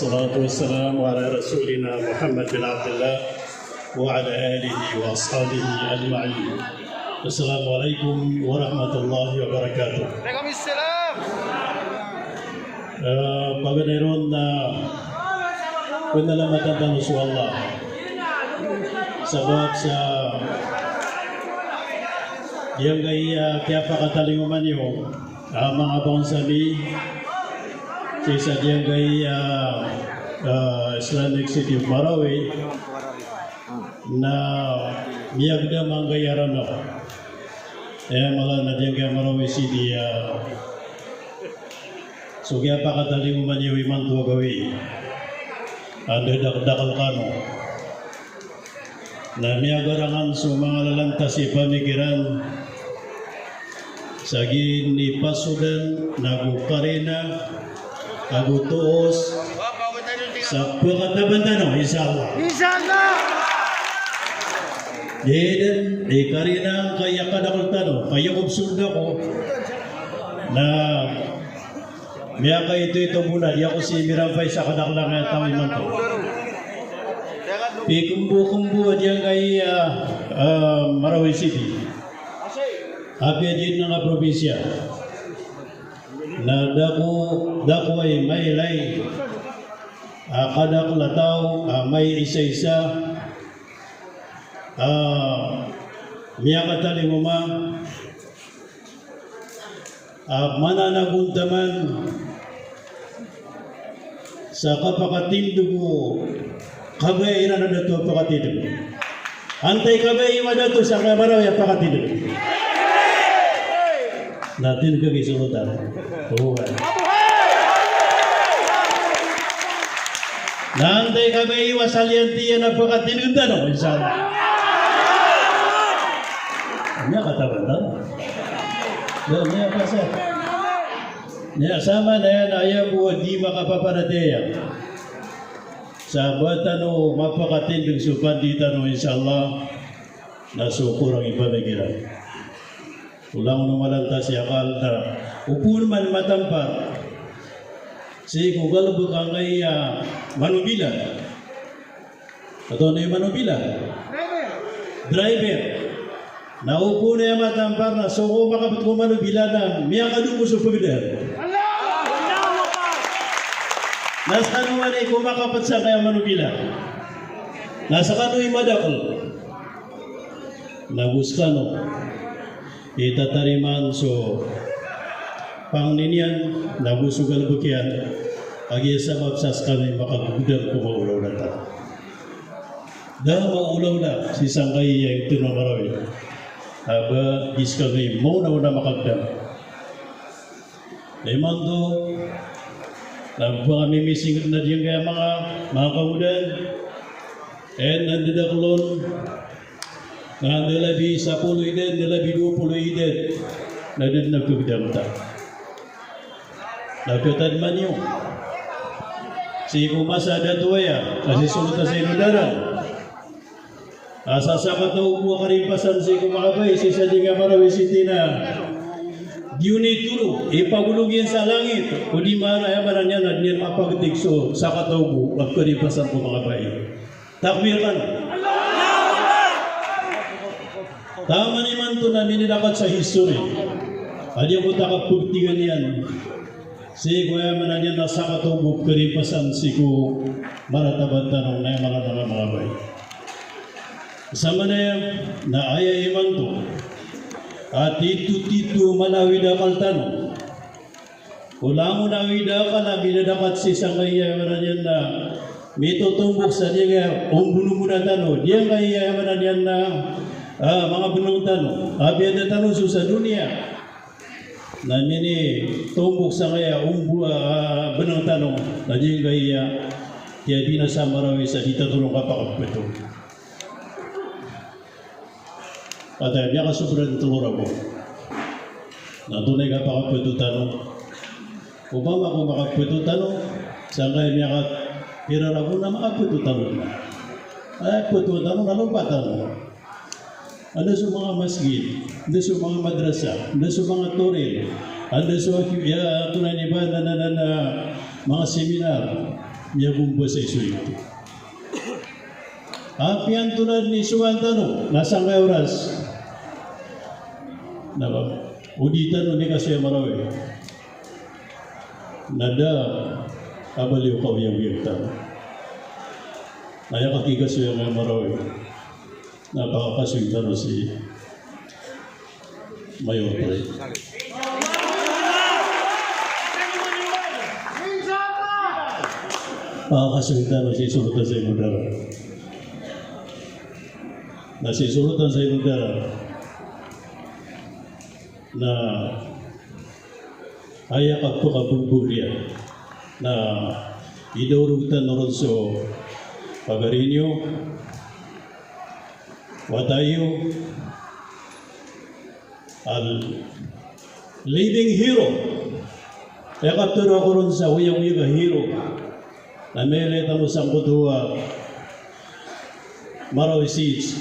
الصلاة والسلام على رسولنا محمد بن عبد الله وعلى آله وأصحابه أجمعين. السلام عليكم ورحمة الله وبركاته. Waalaikumsalam. Pagkairon na pinalamatan ng Allah sabab sa yang gaya kaya pakatalinguman yung mga bangsami sa yang gaya Islamic City of Marawi na miyagda manggayaran ako. Malah na yang gaya Marawi City so kaya pakatalinguman yung iman tuwa gawi ada dakdakal kano na miyagarangan sa mga lalantas pamikiran sagin ni pasudan nagukarina agutuos sa pagkatabantan inshallah jeden karina kaya kadakal tano kaya obsulda ko na miyaka ito muna di ako si Mirampay sa kadaklang tawin man to Pikumbu-kumbu diyan kay Marawi City. Apya din ng probinsya. Na dako ay may lay. Kadak lataw may isa-isa. Miyakatali mo ma. Mananaguntaman sa kapakatindog mo. Kabay na dato pakatidog. Antay kabay ima dato sa Marawi pakatidog. Natin kagi sulutan. Tuhan. Nantay kabay ima saliantiya na pakatidog dano insyaallah. Nya katabatan. Nya pasal. Nya sama na yan ayaw buat di makapapanateya. Sahabat anu mapakatindog supandita no insyaallah nasukur ang ipabagiran. Ulang numalantas yakal na upun man matampar si kugal bukang kay manubila atau na manubila driver na upun na matampar na so kung makapit ko manubila na miyakadungo sa pagdaan. Nasa kanuman ay kumakapat sa kaya manubila. Nasa kanu'y madakal. Naguskano. Itatariman so pangninyan nagusugal bukyan. Agi sabab sas kami makagudang kumaulaw na ta. Dahil maulaw na si Sangkay yung tinamarawi. Aba is kami maunaw na makagdang. Naman to kami mising na diyan kaya mga kamudan nandidaklon na nalabi 10 edad, nalabi 20 edad na din nagkagdamta nagkatad man yun si kumasa datuaya kasi sulta sa inudaran asasa kataw mo karimpasan si kumakabay si sa Liga Marawi City na Yuni tulu, ipagulugin sa langit. O di mana yaman niya na niya mapagdigso sa katawbo at karipasan ko mga bayi. Takbir kan. Tama ni man to na minidapat sa history. Adi ko takapugtigan yan. Si ko yaman niya na sa katawbo karipasan si ko maratabat tanong na mga bayi. Sama na yan na ayay iman to. At itu malawida kaltano. Ulang unawida ka na binadapat si Sangkaya yan na may tutumbok sa niya bunuh muna tano. Diyan kaya yan na mga bunong tano. Abiyad na tano sa dunia. Na nini tumbok sa kaya bunong tano. Na diyan kaya di na sa Marawi sa ditatulong kapakapito. At niya kasubrad tulor ako. Natunay ka pakapitutan. Upang ako makapitutan, saan kayo niya ka pirar ako na makapitutan. Ay, pitutan, nalumpatan. Ano sa mga masjid, ano sa mga madrasa, ano sa mga turil, ano sa tunay ni ba na mga seminar, niya bumba sa isu itu. Apian tulad ni Suwantano, nasang kay oras. Uditan ni kasi marawi. Nada abaliw kau yang yuktan. Naya kakigas yung marawi. Napakaswintan si Mayor Pre. Pakakaswintan si sulutan sa imudara. Na si sulutan sa imudara na ayak ako kabubugriya na idurutan na ron so Pagarinyo, Watayo, al leading hero. Kaya kapturo ako ron sa uyang-uyang hero na mele tamo sa kutuwa Marawi Seeds.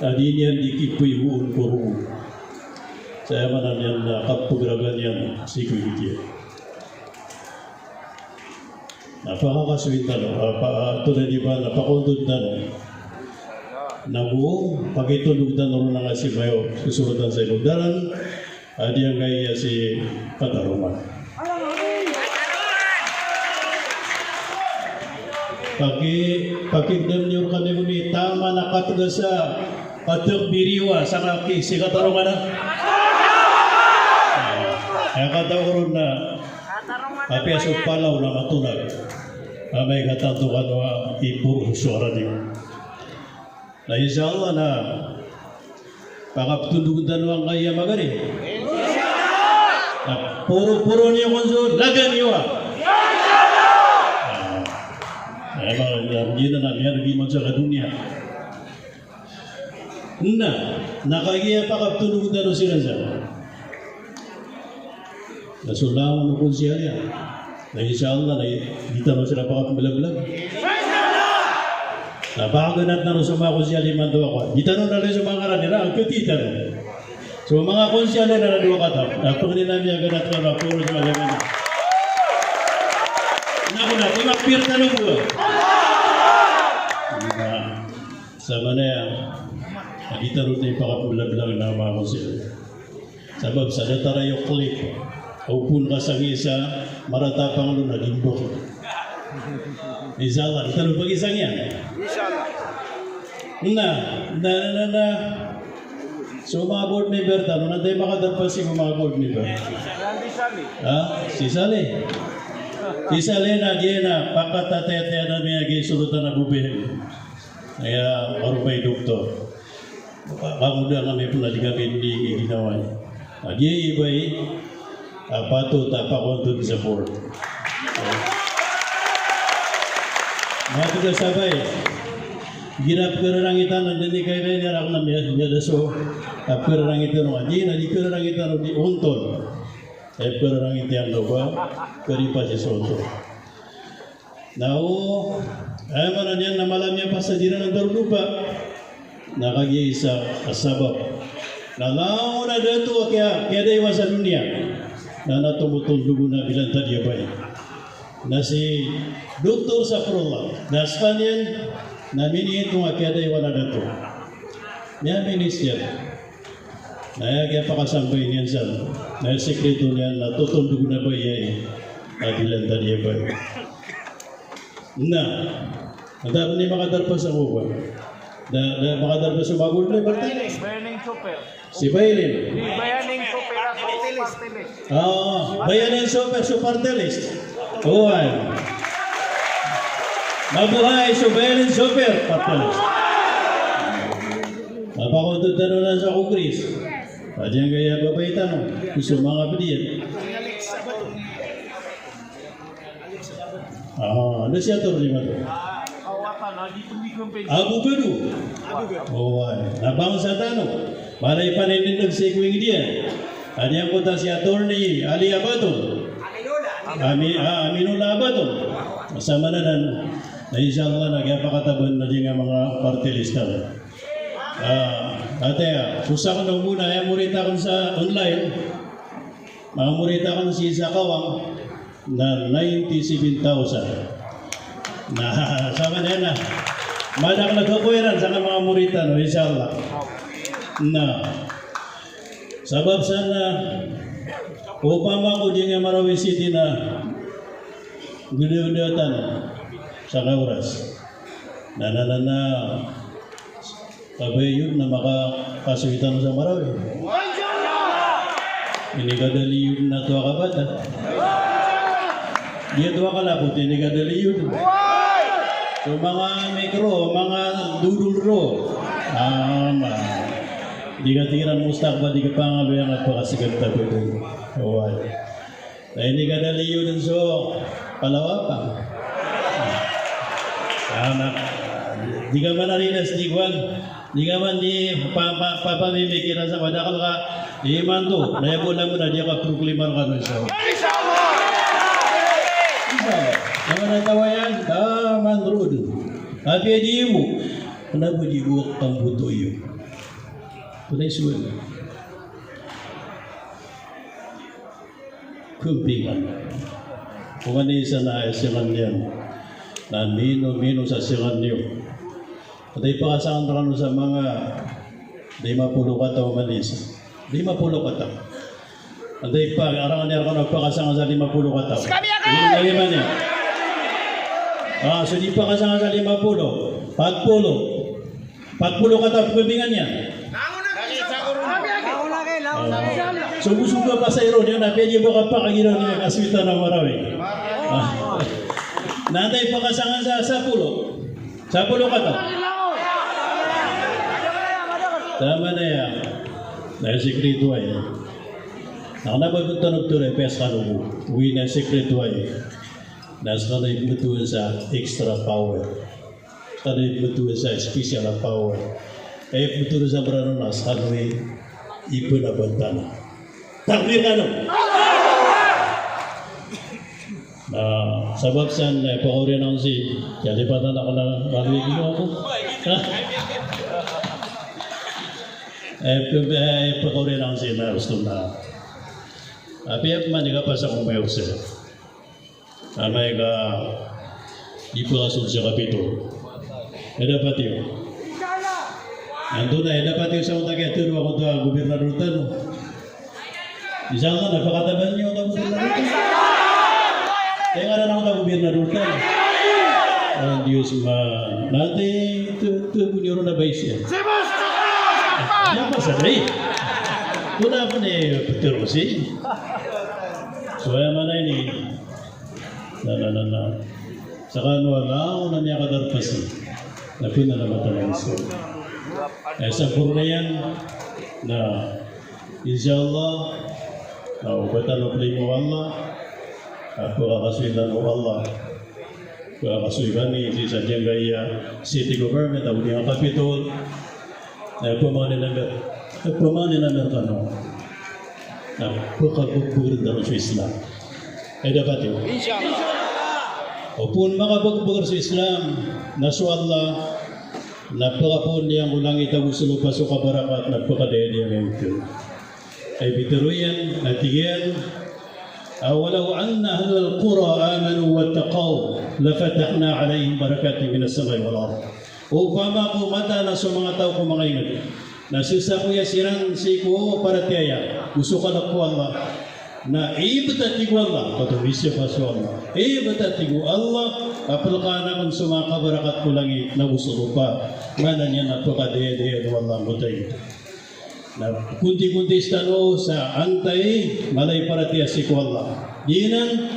Tadi niyan dikipuy huun puro. Saya mana niyan na kapugragan yan si Kuya. Napakakaswintan, tulad di ba, napakuntod na buong pagitulog na naroon na nga si Mayo susunod sa ilugdaran at yung kaya si Pataruman. Pakigdam niyo kami ni tama na katuga sa patok biriwa sa kaki si Kataruman na. Kaya katawaron na tapi asal palau na matunag. Amay katantukan wa ipur suara niyo. Na insyaAllah na pakaptundugan wang kaya magari. Na puro-puro niyo konso lagan niyo. Emang yun na namin sa dunia. Nakagaya pakaptundugan sila sa. Nasulangan ko siya niya. Na insyaAllah na kita mo sila pakapagbilag-bilag. Nabaganat na sa mga konsyali man doon ako. Kita nun na rin sa mga karanira, ang katita nun. So mga konsyali na naduwa ka daw. Ako nila niya ganat ka na, puro sa mga ganat. Naku na, kumapir na nung buwan. Sama na yan. Kita nun na yung pakapagbilag-bilag na mga konsyali. Sabab sa datara yung clip. Upun ka sa isa, maratapang lo na limbok. Inshallah, kita lupa kisang yan. Inshallah. So mga board member, tanong na tayo makadagpas yung mga board member. Si Sali. Si Sali na diyan na, pakatataya na may gisulutan na bubihin. Kaya, marupay doktor. Kamuda kami pula di kami hindi ginawa niya. Diyan iba'y patut tak pakontod sa board. Mga tugas sabay, ginap kerarangitan nandiyan kayo na niyarak na miyadaso, tap kerarangitan mo, di na di kerarangitan mo di untol, kerarangitan mo ba, keripa si soto. Now, ay mana niyan na malam niya pasadiran ng darulupa, nakagi sa kasabab. Nalaw na dato kaya daywa sa dunia, na natumutuldugo na bilang tadi ba na si Dr. Safrullah daskan yan na minihin nga kaya daywa na dato. Niya minister. Na kaya pakasambay niyan sa na sekreto niyan na tutuldugo na ba yan na bilang tadi ba. Na, madami ni makadarpas ang uwa. Na makadarpas ang bagol na ba? Bayaning super. Si Bailin. Bayaning super partilist. Bayaning super list. Uwan. Mabuhay so Bayaning super partilist. Napakuntod na nun sa Kongres. Padyang kaya babay tanong. Gusto mga padiyan. Ano siya to lima to? Abu Gadu. Nabang sa tanong. Malay panindig sa ikuing dia. Ano yung punta si Attorney Ali Abaton. Aminula Abaton. Masama na insyaAllah nagyapakataban na din ang mga partilista. Ate, susah ko na muna. Ay murita ko sa online. Mga murita ko si Sakawang na 97,000. Nah, sama dia na. Madak nagkakwiran sa mga muritan, inshallah. Nah, sabab sana upama ko di nga Marawi City na gede-gedetan sa kauras. Na kabay yun na makakasuitan sa Marawi. Ini kadali yun na tuwa ka bata. Dia tuwa ka lapot, ini kadali yun. So mga mikro, mga dudulro. Di ka tiran mustakba, di ka pangalo yung at pakasigat tabi doon. Awal. Ini kadali yun so palawapang. Di ka man narinas di kwan. Di ka man di papamimikiran sa padakal ka. Iman to, nayabula mo na di ka proklimar ka nun siya. Naman ang tawayan, taman rood. Happy di mo. Kenapa di buwak pambuto iyo? Punay suwan. Kumpingan. Kung ano isa na asingan niyan, na mino sa asingan niyo. Patay pakasangan ka sa mga 50 kataw manisa. 50 kataw. Patay pa, arangan niya ka nagpakasangan sa 50 kataw. Hindi na niya. So di pakasangan sa 50. 40 kataw, kumpingan niya. Sugo-sugo pa sa iro niya na pwede mo ka pa kaginaw niya kaswita ng Marawi. Nanday pakasangan sa 10 kataw. Tama na yan. Dahil sekreto ay. Nakanabagunta nagtuloy, pes kanubo. Uwi na sekreto ay. Nasa na ibutuan sa extra power. Nasa na ibutuan sa special power. Kaya ibutuan sa brano na sa kanwe, ipon na bantana. Takbir ka no? Sabab saan, pakurian ako si, kaya patan ako na maluwigin mo ako. Pakurian ako si na gusto na. Piyap man ka pa sa kumayo siya. Amay ka ipulasun siya kapito. Dapat yun. Nandun na, dapat yun sa mga kaya ako ito gobernador tano. Isang ka, napakataban niyo ang gobernador tano. Kaya nga na ako na gobernador tano. Ang Diyos nanti ito punyoro na ba siya? Yan pa sa rin. Kuna pa na Peterosi. So ay man ay ni sa kanwa na niya kadarpasi na pinalamatan ng iso. Sa purna yan na insyaAllah na ubatan o play mo Allah at pagkakasuitan mo Allah pagkakasuitan ni sa Jangaya City Government at ang Capitol na pamani namin ka no na pagkakagburin na sa Islam ay dapat yun o pun makapagburin sa Islam na so Allah napakapun niyang ulang itagusulo pa sa kabarakat napakadaya niyang ito ay bitiruyan natigyan ولو أن أهل القرى آمنوا واتقوا لفتحنا عليهم بركات من السماء والأرض. Upama ko mata na sa mga tao ko mga ingat. Nasusa ko ya sirang si ko para tiaya. Gusto ka na po Allah. Na ibata tigo Allah. Patuwisya pa sa Allah. Ibata tigo Allah. Apal ka na kung sumaka barakat ko langit na gusto pa. Mana niya na pagkadaya-daya ng Allah mutay. Na kunti-kunti istano sa antay malay para tiya si ko Allah. Dinan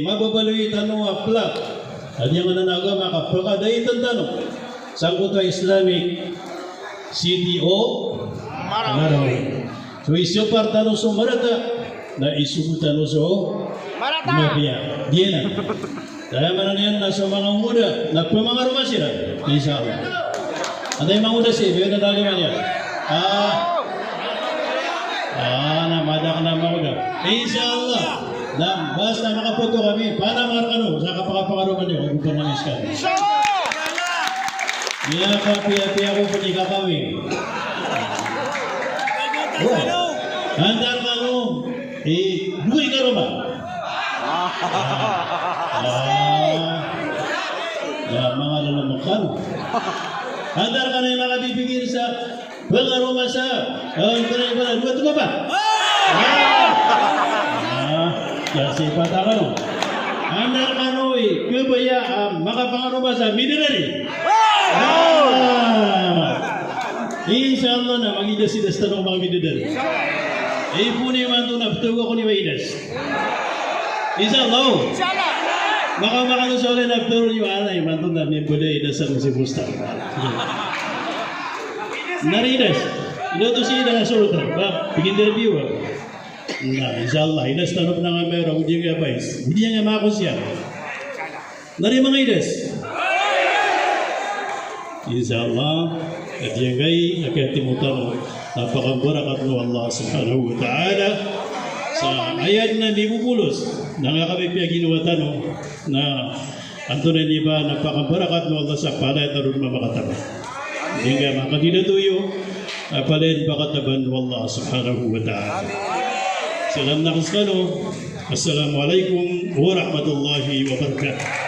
mababaloy tano aplak. At yung nananaga makapagkadayin tano. Sangkot wa Islamic City o Marawi. So isyo partano so marata na isubutan so Mafia. Diyan. Dahil manan yan na sa mga muda nagpamangaruma sila. Inshallah. Ada yung mga muda siya, yun na dali man yan. Namadak na mga muda. Inshallah. Na basta makapoto kami, para marakano sa kapakapangaruman niyo kung panamis ka. Iya kapi-api ako po di kakawin. Handar ka no, buhay ka rin ba? mga lalamukan. Handar ka na yung makabibigir sa pangaroma sa buat ko ba? Kasi pata ka no. Handar ka no kebaya makapangaroma sa minerary. Insyaallah na magidas-idas tanong mga minerary. Puni man ito na patuwa ko ni Waidas. Insyaallah. Maka sa ulit na patuwa ni Waidas. Mantong na may budaya dasar si Busta. Naridas. Ito to siya na sultan. Bikin interview. Nah, insyaallah. Idas tanong na nga meron. Hindi nga bais. Hindi nga makos yan. Nari mga Idas. Insyaallah. At yan gay, nakatimutan napakabarakat ng Allah subhanahu wa ta'ala sa ayat na libubulos na nga kami ginawa tanong na anto na niba napakabarakat ng Allah sa palay at arun mamakataba. Hindi nga makadinatuyo palayan bakataban ng Allah subhanahu wa ta'ala. Salam na kaskano. Assalamualaikum warahmatullahi wabarakatuh.